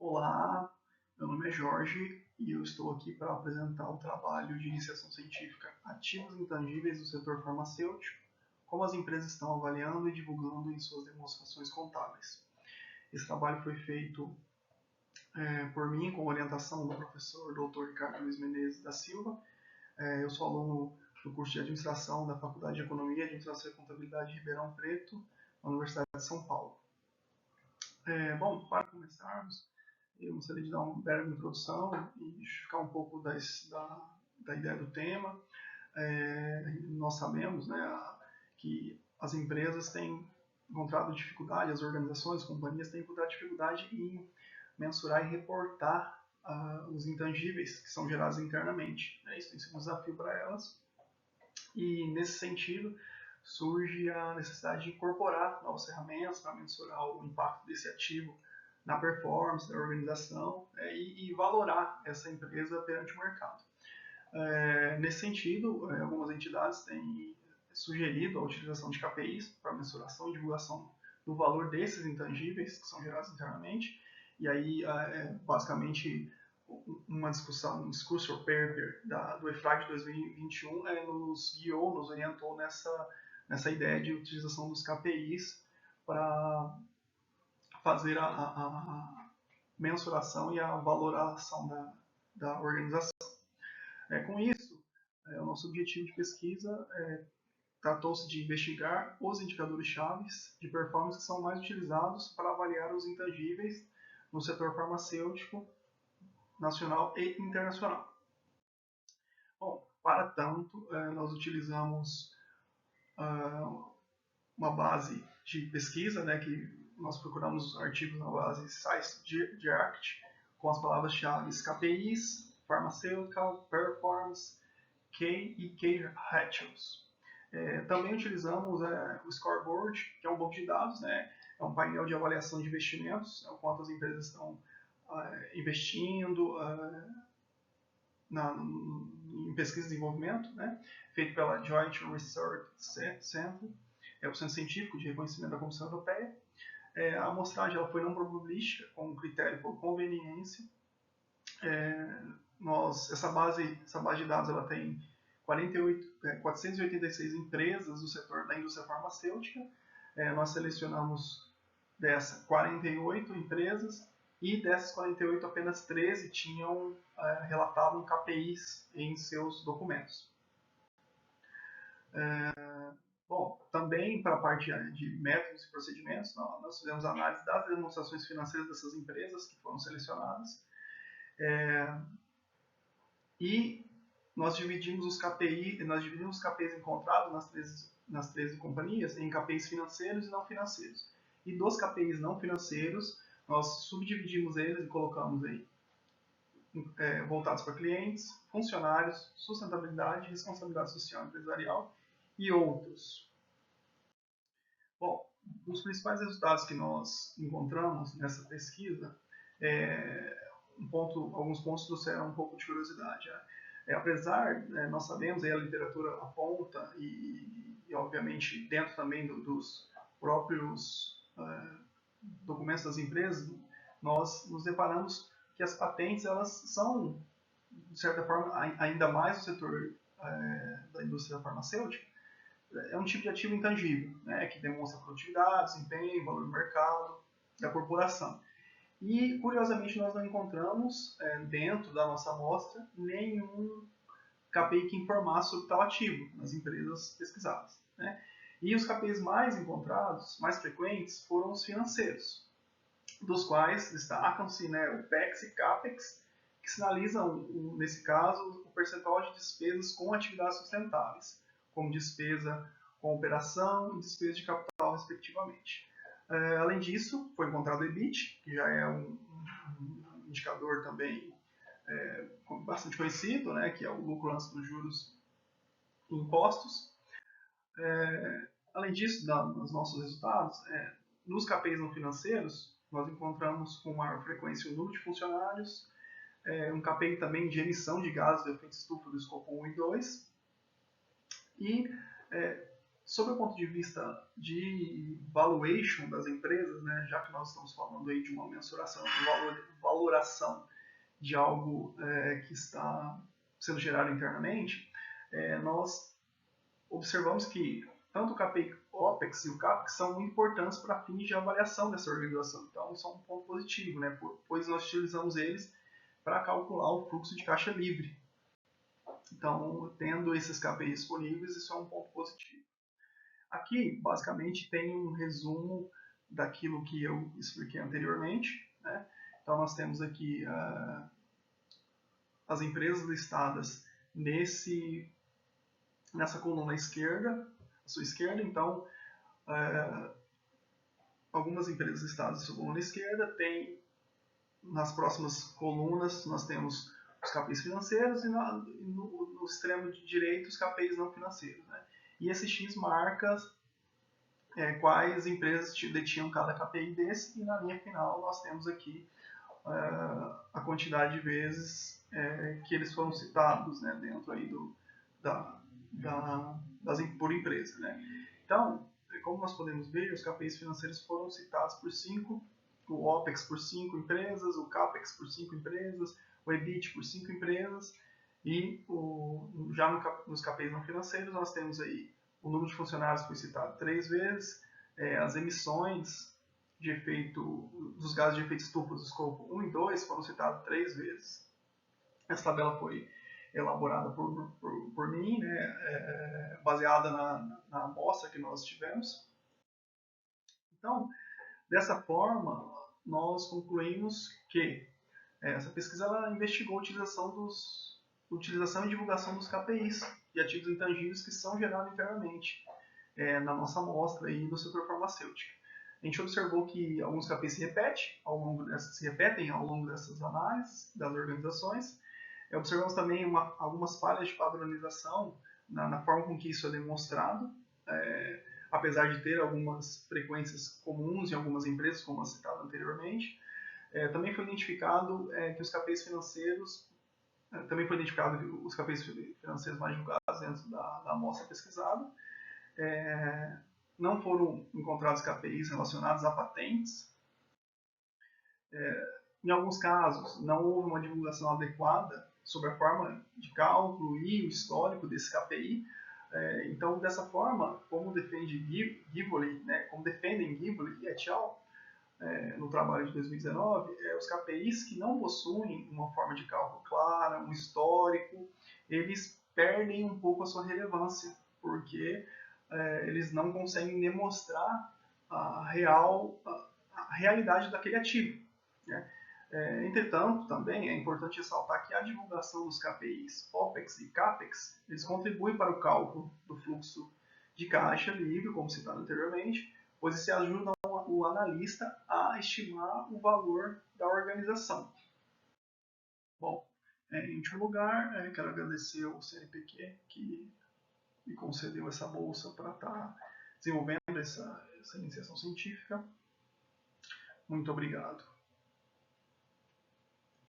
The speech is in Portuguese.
Olá, meu nome é Jorge e eu estou aqui para apresentar o trabalho de iniciação científica Ativos Intangíveis do setor farmacêutico, como as empresas estão avaliando e divulgando em suas demonstrações contábeis. Esse trabalho foi feito por mim, com orientação do professor Dr. Ricardo Luiz Menezes da Silva. Eu sou aluno do curso de Administração da Faculdade de Economia, Administração e Contabilidade de Ribeirão Preto, na Universidade de São Paulo. Bom, para começarmos, eu gostaria de dar uma breve introdução e justificar um pouco da ideia do tema. Nós sabemos, né, que as empresas têm encontrado dificuldade, as organizações, as companhias têm encontrado dificuldade em mensurar e reportar os intangíveis que são gerados internamente. Isso tem sido um desafio para elas. E, nesse sentido, surge a necessidade de incorporar novas ferramentas para mensurar o impacto desse ativo na performance da organização e valorar essa empresa perante o mercado. Nesse sentido, algumas entidades têm sugerido a utilização de KPIs para mensuração e divulgação do valor desses intangíveis que são gerados internamente. E aí, basicamente, uma discussão, um discurso paper do EFRAG de 2021 nos guiou, nos orientou nessa ideia de utilização dos KPIs para fazer a mensuração e a valoração da organização. Com isso, o nosso objetivo de pesquisa tratou-se de investigar os indicadores chaves de performance que são mais utilizados para avaliar os intangíveis no setor farmacêutico nacional e internacional. Bom, para tanto, nós utilizamos uma base de pesquisa, né, que nós procuramos artigos na base ScienceDirect com as palavras-chave KPIs, Pharmaceutical, Performance, K e K Ratios. Também utilizamos o Scoreboard, que é um banco de dados, né, é um painel de avaliação de investimentos, o quanto as empresas estão investindo em pesquisa e desenvolvimento, né, feito pela Joint Research Center, o Centro Científico de Reconhecimento da Comissão Europeia. A amostragem ela foi não probabilística, com um critério por conveniência. Essa base de dados ela tem 486 empresas do setor da indústria farmacêutica. Nós selecionamos dessas 48 empresas e dessas 48 apenas 13 relatavam KPIs em seus documentos. Bom, também para a parte de métodos e procedimentos, nós fizemos análise das demonstrações financeiras dessas empresas que foram selecionadas e nós dividimos os KPIs encontrados nas 13 companhias em KPIs financeiros e não financeiros. E dos KPIs não financeiros, nós subdividimos eles e colocamos aí voltados para clientes, funcionários, sustentabilidade, responsabilidade social empresarial e outros. Bom, os principais resultados que nós encontramos nessa pesquisa, alguns pontos trouxeram um pouco de curiosidade. Apesar, nós sabemos, a literatura aponta, e obviamente dentro também dos próprios documentos das empresas, nós nos deparamos que as patentes elas são, de certa forma, ainda mais no setor da indústria farmacêutica, é um tipo de ativo intangível, né, que demonstra produtividade, desempenho, valor do mercado, da corporação. E, curiosamente, nós não encontramos, dentro da nossa amostra, nenhum KPI que informasse sobre tal ativo nas empresas pesquisadas, né? E os KPIs mais encontrados, mais frequentes, foram os financeiros, dos quais destacam-se, né, o PEX e CAPEX, que sinalizam, nesse caso, o percentual de despesas com atividades sustentáveis, como despesa com operação e despesa de capital, respectivamente. Além disso, foi encontrado o EBIT, que já é um indicador também bastante conhecido, né, que é o lucro antes dos juros e impostos. Além disso, nos nossos resultados, nos KPIs não financeiros, nós encontramos com maior frequência o número de funcionários, um KPI também de emissão de gases de efeito estufa do escopo 1 e 2, e Sob o ponto de vista de valuation das empresas, né, já que nós estamos falando aí de uma mensuração, de valoração de algo que está sendo gerado internamente, nós observamos que tanto o KPI OPEX e o CAPEX são muito importantes para fins de avaliação dessa organização. Então, isso é um ponto positivo, né, pois nós utilizamos eles para calcular o fluxo de caixa livre. Então, tendo esses KPIs disponíveis, isso é um ponto positivo. Aqui, basicamente, tem um resumo daquilo que eu expliquei anteriormente, né? Então, nós temos aqui as empresas listadas nessa coluna esquerda, à sua esquerda. Então, algumas empresas listadas na sua coluna esquerda, tem nas próximas colunas nós temos os KPIs financeiros e no extremo de direito os KPIs não financeiros, né? E esse X marca quais empresas detinham cada KPI desse, e na linha final nós temos aqui a quantidade de vezes que eles foram citados, né, dentro aí por empresa, né? Então, como nós podemos ver, os KPIs financeiros foram citados por 5, o OPEX por 5 empresas, o CAPEX por 5 empresas, o EBIT por 5 empresas, e já nos KPIs não financeiros nós temos aí o número de funcionários foi citado 3 vezes, as emissões dos gases de efeito estufa do escopo 1 e 2 foram citados 3 vezes. Essa tabela foi elaborada por mim, né, baseada na amostra que nós tivemos. Então, dessa forma, nós concluímos que essa pesquisa ela investigou a utilização e divulgação dos KPIs e ativos intangíveis que são gerados internamente na nossa amostra e no setor farmacêutico. A gente observou que alguns KPIs se repetem ao longo dessas análises das organizações. Observamos também algumas falhas de padronização na forma com que isso é demonstrado, apesar de ter algumas frequências comuns em algumas empresas, como citado anteriormente. Também foi identificado que os KPIs financeiros mais divulgados dentro da amostra pesquisada. Não foram encontrados KPIs relacionados a patentes. Em alguns casos, não houve uma divulgação adequada sobre a forma de cálculo e o histórico desse KPI. Então, dessa forma, como defendem Givoli e et al., no trabalho de 2019, os KPIs que não possuem uma forma de cálculo clara, um histórico, eles perdem um pouco a sua relevância, porque eles não conseguem demonstrar a realidade daquele ativo, né? Entretanto, também é importante ressaltar que a divulgação dos KPIs OPEX e CAPEX, eles contribuem para o cálculo do fluxo de caixa livre, como citado anteriormente, pois se ajudam o analista a estimar o valor da organização. Bom, em último lugar, quero agradecer ao CNPq que me concedeu essa bolsa para estar desenvolvendo essa iniciação científica. Muito obrigado.